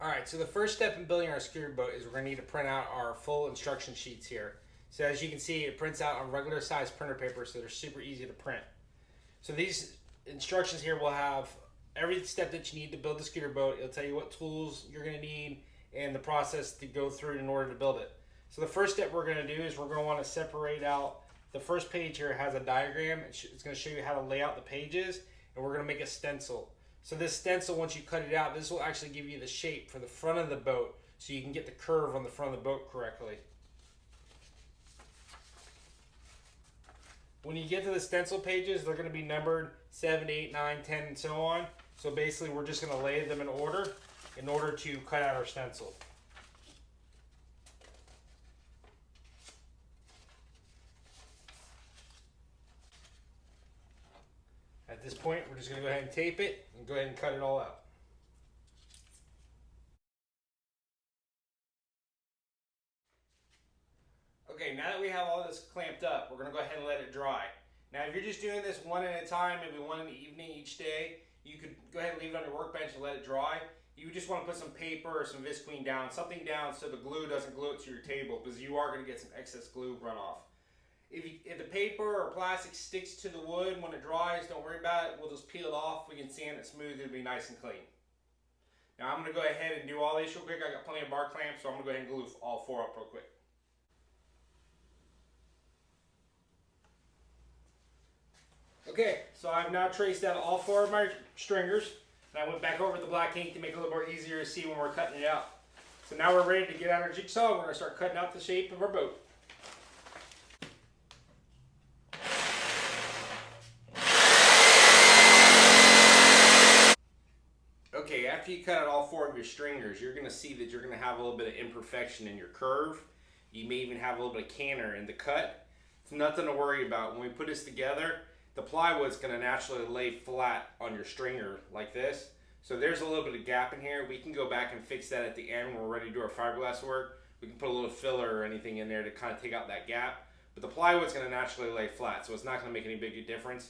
Alright, so the first step in building our scooter boat is we're going to need to print out our full instruction sheets here. So as you can see, it prints out on regular size printer paper, so they're super easy to print. So these instructions here will have every step that you need to build the scooter boat. It'll tell you what tools you're going to need and the process to go through in order to build it. So the first step we're going to do is we're going to want to separate out. The first page here has a diagram. It's going to show you how to lay out the pages, and we're going to make a stencil. So this stencil, once you cut it out, this will actually give you the shape for the front of the boat, so you can get the curve on the front of the boat correctly. When you get to the stencil pages, they're going to be numbered 7, 8, 9, 10, and so on. So basically, we're just going to lay them in order to cut out our stencil. At this point, we're just going to go ahead and tape it and go ahead and cut it all out. Okay, now that we have all this clamped up, we're going to go ahead and let it dry. Now, if you're just doing this one at a time, maybe one in the evening each day, you could go ahead and leave it on your workbench and let it dry. You just want to put some paper or some Visqueen down, something down so the glue doesn't glue it to your table, because you are going to get some excess glue runoff. If the paper or plastic sticks to the wood when it dries, don't worry about it. We'll just peel it off. We can sand it smooth. It'll be nice and clean. Now I'm going to go ahead and do all these real quick. I got plenty of bar clamps, so I'm going to go ahead and glue all 4 up real quick. Okay, so I've now traced out all 4 of my stringers, and I went back over the black ink to make it a little more easier to see when we're cutting it out. So now we're ready to get out our jigsaw. We're going to start cutting out the shape of our boat. Okay, after you cut out all 4 of your stringers, you're going to see that you're going to have a little bit of imperfection in your curve. You may even have a little bit of canter in the cut. It's nothing to worry about. When we put this together, the plywood's going to naturally lay flat on your stringer like this. So there's a little bit of gap in here. We can go back and fix that at the end when we're ready to do our fiberglass work. We can put a little filler or anything in there to kind of take out that gap. But the plywood's going to naturally lay flat, so it's not going to make any big difference.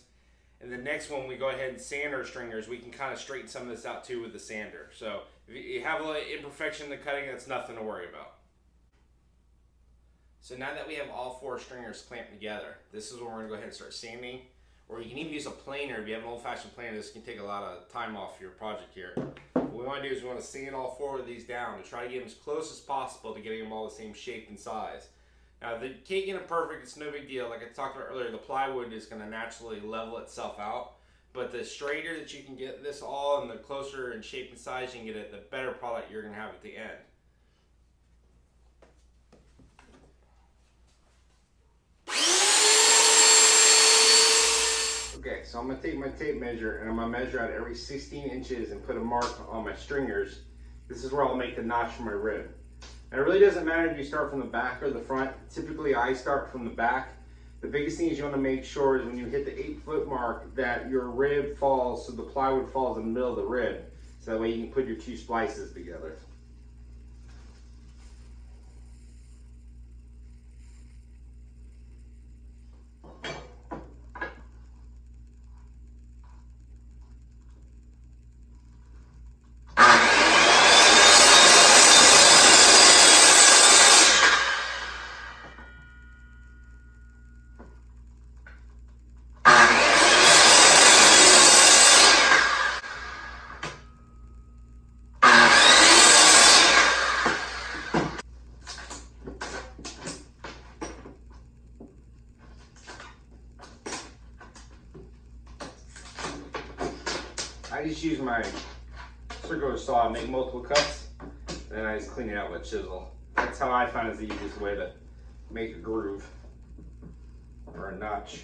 And the next one, we go ahead and sand our stringers. We can kind of straighten some of this out too with the sander. So if you have a little imperfection in the cutting, that's nothing to worry about. So now that we have all 4 stringers clamped together, this is when we're going to go ahead and start sanding. Or you can even use a planer. If you have an old-fashioned planer, this can take a lot of time off your project here. What we want to do is we want to sand all 4 of these down to try to get them as close as possible to getting them all the same shape and size. Now, if you can't get them perfect, it's no big deal. Like I talked about earlier, the plywood is going to naturally level itself out. But the straighter that you can get this all and the closer in shape and size you can get it, the better product you're going to have at the end. Okay, so I'm going to take my tape measure and I'm going to measure out every 16 inches and put a mark on my stringers. This is where I'll make the notch for my rib. And it really doesn't matter if you start from the back or the front. Typically I start from the back. The biggest thing is you want to make sure is when you hit the 8-foot mark that your rib falls, so the plywood falls in the middle of the rib. So that way you can put your 2 splices together. I just use my circular saw to make multiple cuts, and then I just clean it out with a chisel. That's how I find is the easiest way to make a groove or a notch.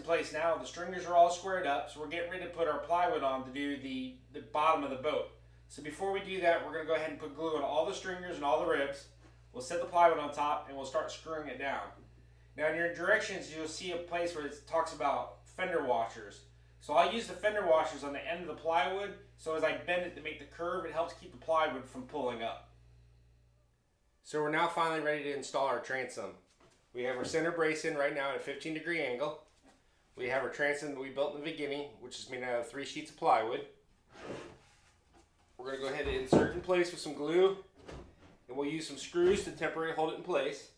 place now. The stringers are all squared up, so we're getting ready to put our plywood on to do the bottom of the boat. So before we do that, we're going to go ahead and put glue on all the stringers and all the ribs. We'll set the plywood on top and we'll start screwing it down. Now in your directions, you'll see a place where it talks about fender washers. So I'll use the fender washers on the end of the plywood, so as I bend it to make the curve, it helps keep the plywood from pulling up. So we're now finally ready to install our transom. We have our center brace in right now at a 15-degree angle. We have our transom that we built in the beginning, which is made out of 3 sheets of plywood. We're going to go ahead and insert in place with some glue, and we'll use some screws to temporarily hold it in place.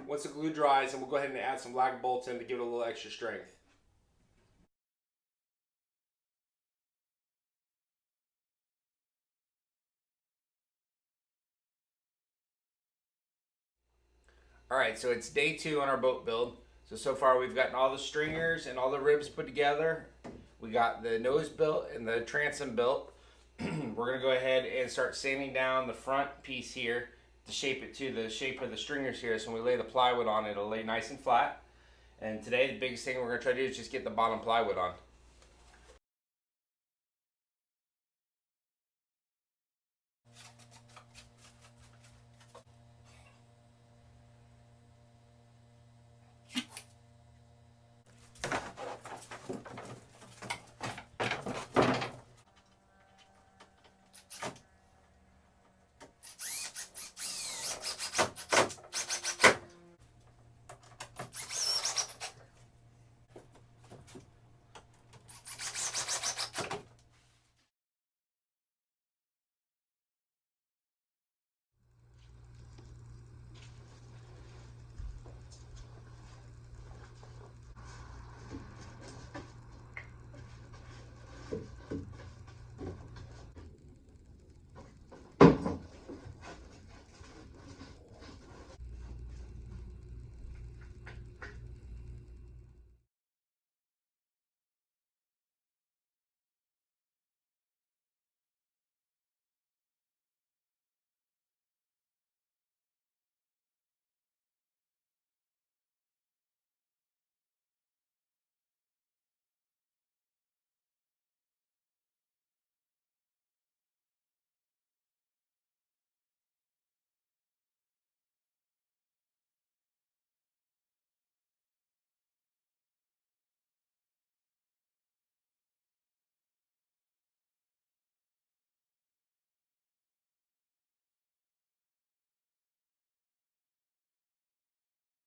Once the glue dries, then we'll go ahead and add some lag bolts in to give it a little extra strength. Alright, so it's day 2 on our boat build. So far we've gotten all the stringers and all the ribs put together. We got the nose built and the transom built. We're going to go ahead and start sanding down the front piece here to shape it to the shape of the stringers here. So when we lay the plywood on, it'll lay nice and flat. And today the biggest thing we're going to try to do is just get the bottom plywood on.